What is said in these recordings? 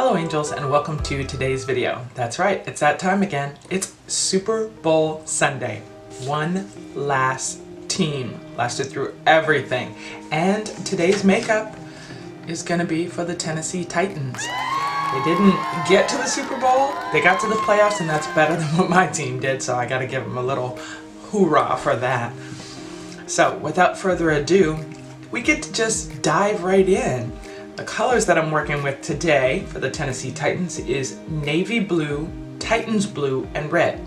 Hello angels and welcome to today's video. That's right, it's that time again. It's Super Bowl Sunday. One last team lasted through everything. And today's makeup is gonna be for the Tennessee Titans. They didn't get to the Super Bowl, they got to the playoffs, and that's better than what my team did, so I gotta give them a little hoorah for that. So without further ado, we get to just dive right in. The colors that I'm working with today for the Tennessee Titans is navy blue, Titans blue, and red.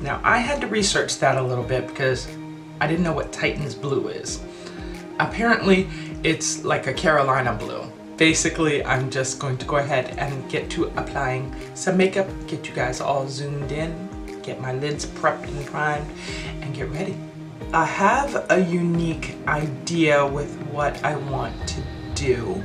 Now I had to research that a little bit because I didn't know what Titans blue is. Apparently it's like a Carolina blue. Basically I'm just going to go ahead and get to applying some makeup, get you guys all zoomed in, get my lids prepped and primed, and get ready. I have a unique idea with what I want to do.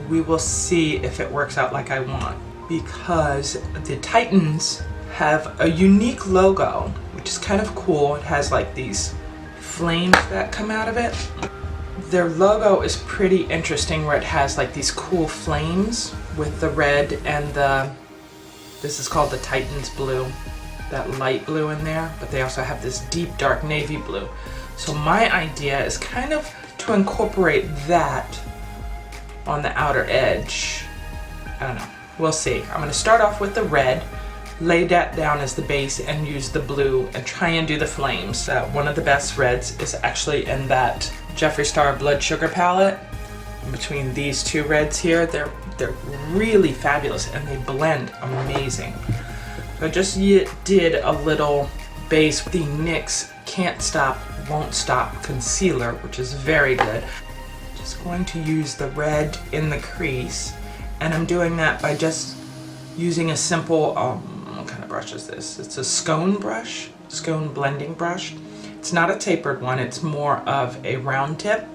We will see if it works out like I want, because the Titans have a unique logo, which is kind of cool. It has like these flames that come out of it. Their logo is pretty interesting, where it has like these cool flames with the red and this is called the Titans blue, that light blue in there, but they also have this deep dark navy blue. So my idea is kind of to incorporate that on the outer edge. I don't know, we'll see. I'm gonna start off with the red, lay that down as the base, and use the blue and try and do the flames. One of the best reds is actually in that Jeffree Star Blood Sugar palette. Between these two reds here, they're really fabulous and they blend amazing. So I just did a little base with the NYX Can't Stop, Won't Stop concealer, which is very good. Just going to use the red in the crease, and I'm doing that by just using a simple, what kind of brush is this? It's a scone brush, scone blending brush. It's not a tapered one, it's more of a round tip,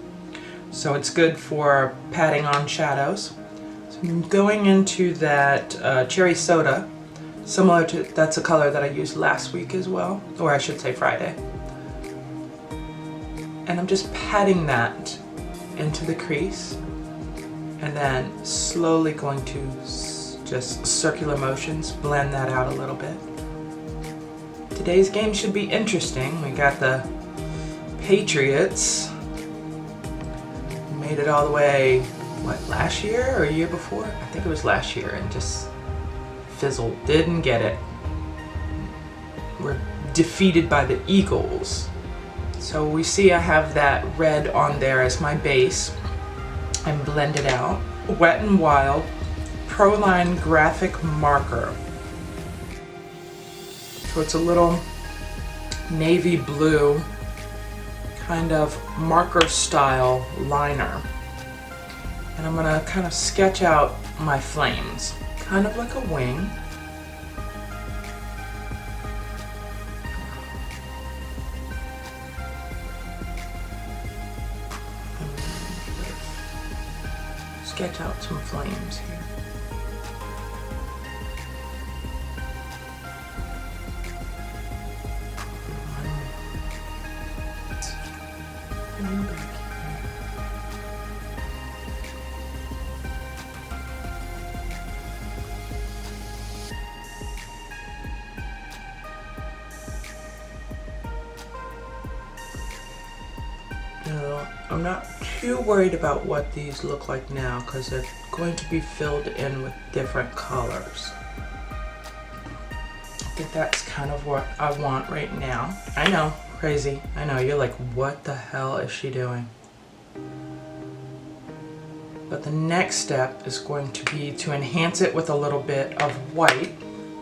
so it's good for patting on shadows. So I'm going into that cherry soda, similar to, that's a color that I used last week as well, or I should say Friday. And I'm just patting that into the crease, and then slowly going to just circular motions blend that out a little bit. Today's game should be interesting. We got the Patriots, made it all the way, what, last year or a year before? I think it was last year, and just fizzled, didn't get it. We're defeated by the Eagles. So we see I have that red on there as my base and blend it out. Wet n Wild Proline graphic marker. So it's a little navy blue kind of marker style liner. And I'm gonna kind of sketch out my flames, kind of like a wing. Sketch out some flames here. I'm not too worried about what these look like now because they're going to be filled in with different colors. I think that's kind of what I want right now. I know, crazy. I know, you're like, what the hell is she doing? But the next step is going to be to enhance it with a little bit of white.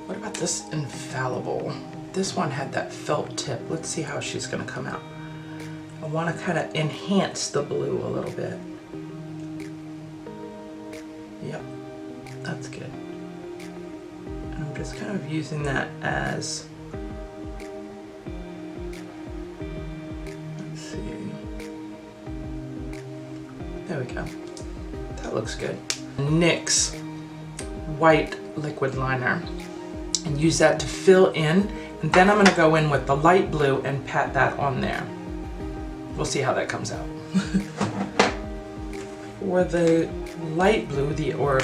What about this Infallible? This one had that felt tip. Let's see how she's gonna come out. I want to kind of enhance the blue a little bit. Yep, that's good. And I'm just kind of using that as, let's see. There we go. That looks good. NYX white liquid liner, and use that to fill in, and then I'm going to go in with the light blue and pat that on there. We'll see how that comes out. For the light blue, or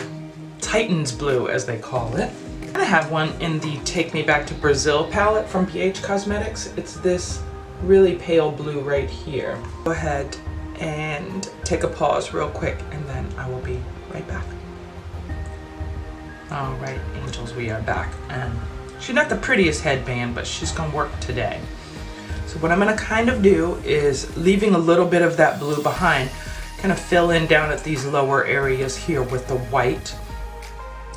Titans Blue, as they call it. And I have one in the Take Me Back to Brazil palette from BH Cosmetics. It's this really pale blue right here. Go ahead and take a pause real quick, and then I will be right back. All right, angels, we are back. And she's not the prettiest headband, but she's gonna work today. So what I'm gonna kind of do is, leaving a little bit of that blue behind, kind of fill in down at these lower areas here with the white,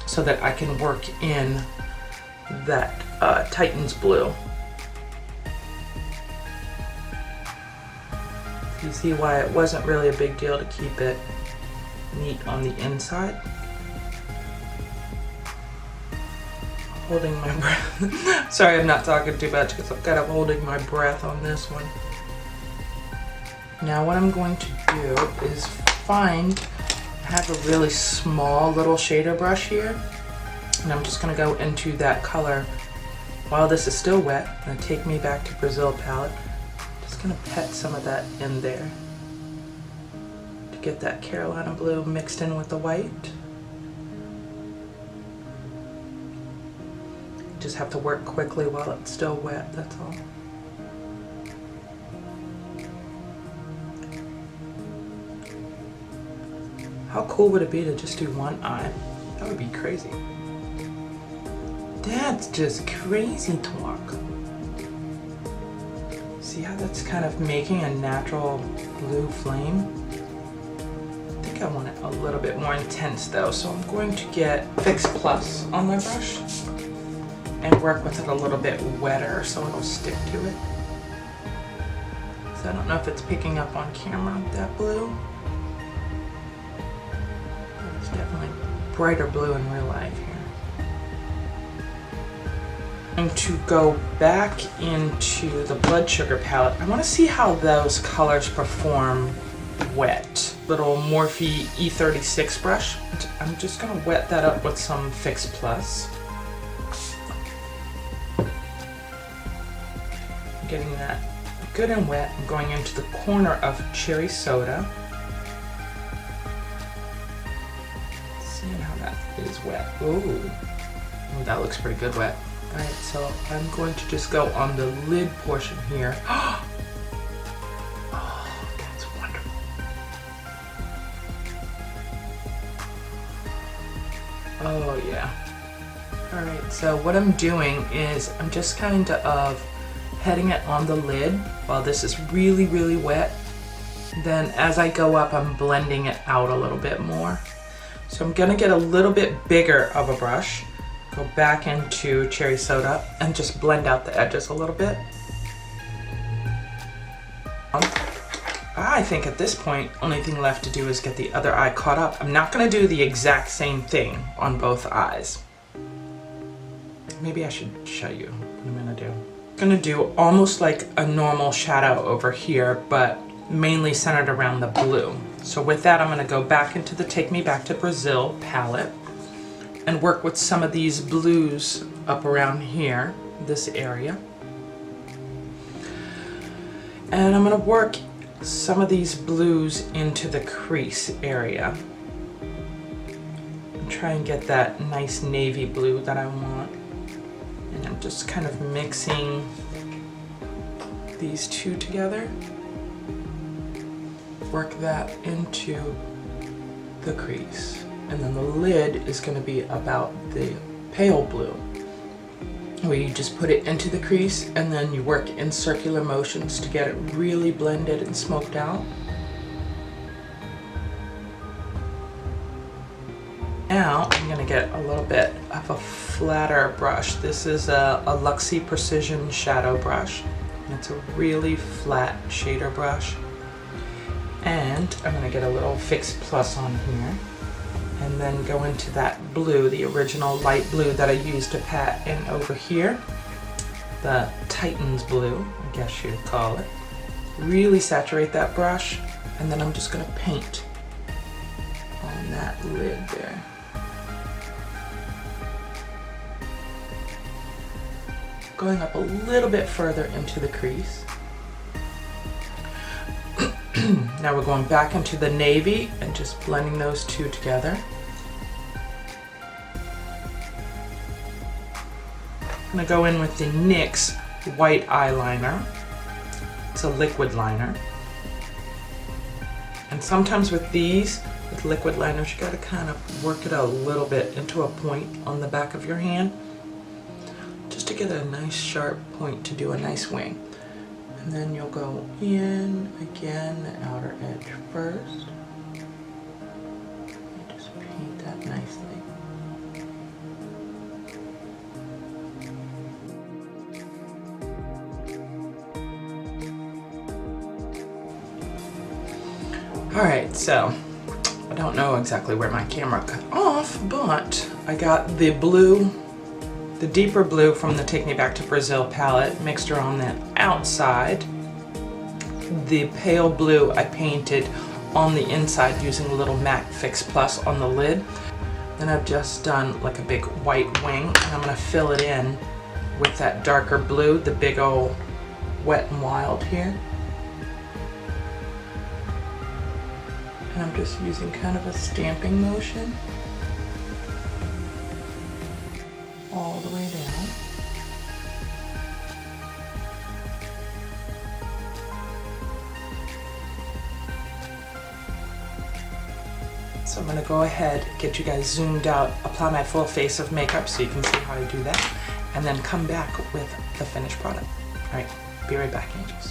so that I can work in that Titans Blue. You see why it wasn't really a big deal to keep it neat on the inside. Holding my breath. Sorry, I'm not talking too much because I'm kind of holding my breath on this one. Now what I'm going to do is I have a really small little shader brush here, and I'm just gonna go into that color while this is still wet. I'm gonna Take Me Back to Brazil palette. Just gonna pet some of that in there to get that Carolina blue mixed in with the white. Just have to work quickly while it's still wet, that's all. How cool would it be to just do one eye? That would be crazy. That's just crazy talk. See how that's kind of making a natural blue flame? I think I want it a little bit more intense though, so I'm going to get Fix Plus on my brush and work with it a little bit wetter so it'll stick to it. So I don't know if it's picking up on camera, that blue. It's definitely brighter blue in real life here. I'm going to go back into the Blood Sugar palette. I want to see how those colors perform wet. Little Morphe E36 brush. I'm just going to wet that up with some Fix Plus. Getting that good and wet. I'm going into the corner of Cherry Soda. Seeing how that is wet. Ooh, that looks pretty good wet. Alright, so I'm going to just go on the lid portion here. Oh, that's wonderful. Oh yeah. Alright, so what I'm doing is I'm just kind of petting it on the lid while this is really, really wet. Then as I go up, I'm blending it out a little bit more. So I'm gonna get a little bit bigger of a brush, go back into Cherry Soda, and just blend out the edges a little bit. I think at this point, only thing left to do is get the other eye caught up. I'm not gonna do the exact same thing on both eyes. Maybe I should show you what I'm gonna do. I'm gonna do almost like a normal shadow over here, but mainly centered around the blue. So with that, I'm gonna go back into the Take Me Back to Brazil palette and work with some of these blues up around here, this area. And I'm gonna work some of these blues into the crease area. And try and get that nice navy blue that I want. And I'm just kind of mixing these two together. Work that into the crease. And then the lid is going to be about the pale blue, where you just put it into the crease and then you work in circular motions to get it really blended and smoked out. Now I'm going to get a little bit of a flatter brush. This is a Luxie Precision Shadow brush. It's a really flat shader brush. And I'm going to get a little Fix Plus on here. And then go into that blue, the original light blue that I used to pat in over here. The Titans Blue, I guess you'd call it. Really saturate that brush. And then I'm just going to paint on that lid there. Going up a little bit further into the crease. Now we're going back into the navy and just blending those two together. gonna go in with the NYX white eyeliner. It's a liquid liner. And sometimes with these, with liquid liners, you gotta kind of work it a little bit into a point on the back of your hand, just to get a nice sharp point to do a nice wing. And then you'll go in again, the outer edge first. And just paint that nicely. Alright, so I don't know exactly where my camera cut off, but I got the blue, the deeper blue from the Take Me Back to Brazil palette, mixed on the outside. The pale blue I painted on the inside using a little matte Fix Plus on the lid. Then I've just done like a big white wing, and I'm gonna fill it in with that darker blue, the big old Wet n Wild here. And I'm just using kind of a stamping motion all the way down. So I'm going to go ahead, get you guys zoomed out, apply my full face of makeup so you can see how I do that, and then come back with the finished product. All right, be right back, angels.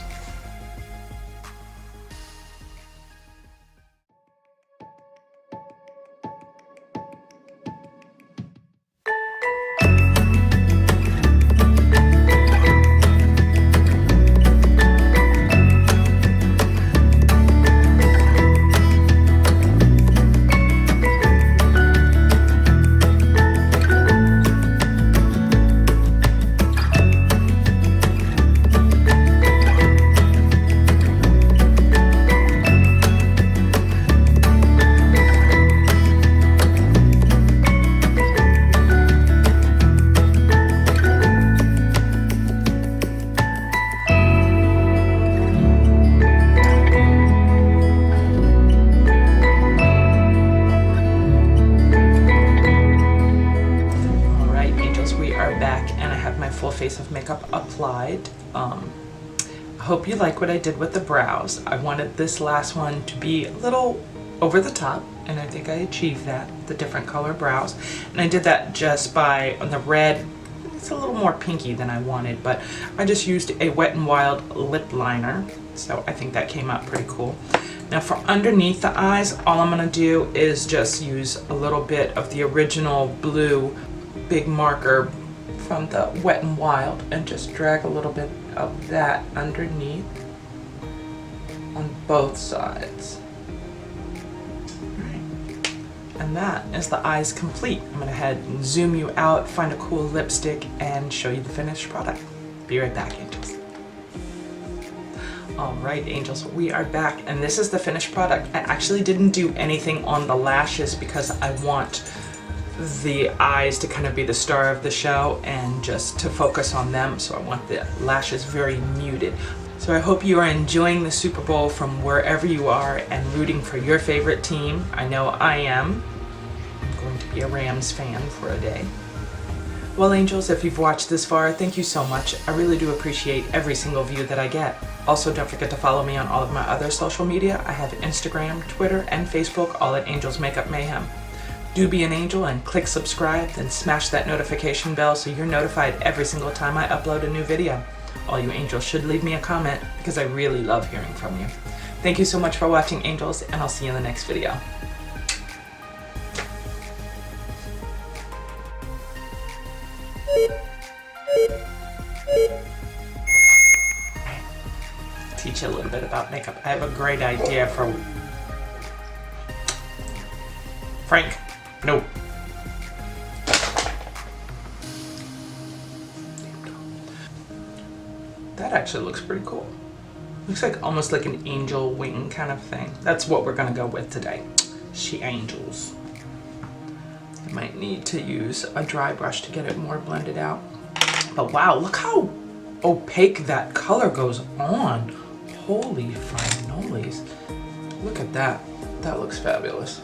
Face of makeup applied. I hope you like what I did with the brows. I wanted this last one to be a little over the top, and I think I achieved that, the different color brows. And I did that just by, on the red, it's a little more pinky than I wanted, but I just used a Wet n Wild lip liner, so I think that came out pretty cool. Now for underneath the eyes, all I'm gonna do is just use a little bit of the original blue big marker from the Wet n Wild and just drag a little bit of that underneath on both sides. Alright. And that is the eyes complete. I'm gonna head and zoom you out, find a cool lipstick, and show you the finished product. Be right back, angels. Alright, angels, we are back, and this is the finished product. I actually didn't do anything on the lashes because I want the eyes to kind of be the star of the show and just to focus on them, so I want the lashes very muted. So I hope you are enjoying the Super Bowl from wherever you are and rooting for your favorite team. I know I am. I'm going to be a Rams fan for a day. Well, angels, if you've watched this far, thank you so much. I really do appreciate every single view that I get. Also, don't forget to follow me on all of my other social media. I have Instagram, Twitter, and Facebook, all at Angels Makeup Mayhem. Do be an angel and click subscribe, then smash that notification bell so you're notified every single time I upload a new video. All you angels should leave me a comment because I really love hearing from you. Thank you so much for watching, angels, and I'll see you in the next video. Teach you a little bit about makeup. I have a great idea for Frank. No. That actually looks pretty cool. Looks like almost like an angel wing kind of thing. That's what we're gonna go with today. She angels. I might need to use a dry brush to get it more blended out. But wow, look how opaque that color goes on. Holy finolies. Look at that. That looks fabulous.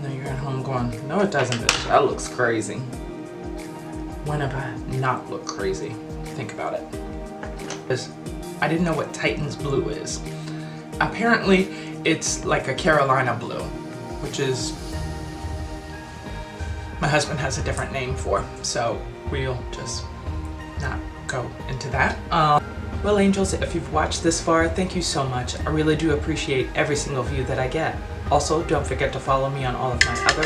Now you're at home going, no it doesn't, bitch. That looks crazy. When have I not looked crazy? Think about it. Because I didn't know what Titan's blue is. Apparently, it's like a Carolina blue, which is my husband has a different name for, so we'll just not go into that. Well, angels, if you've watched this far, thank you so much. I really do appreciate every single view that I get. Also, don't forget to follow me on all of my other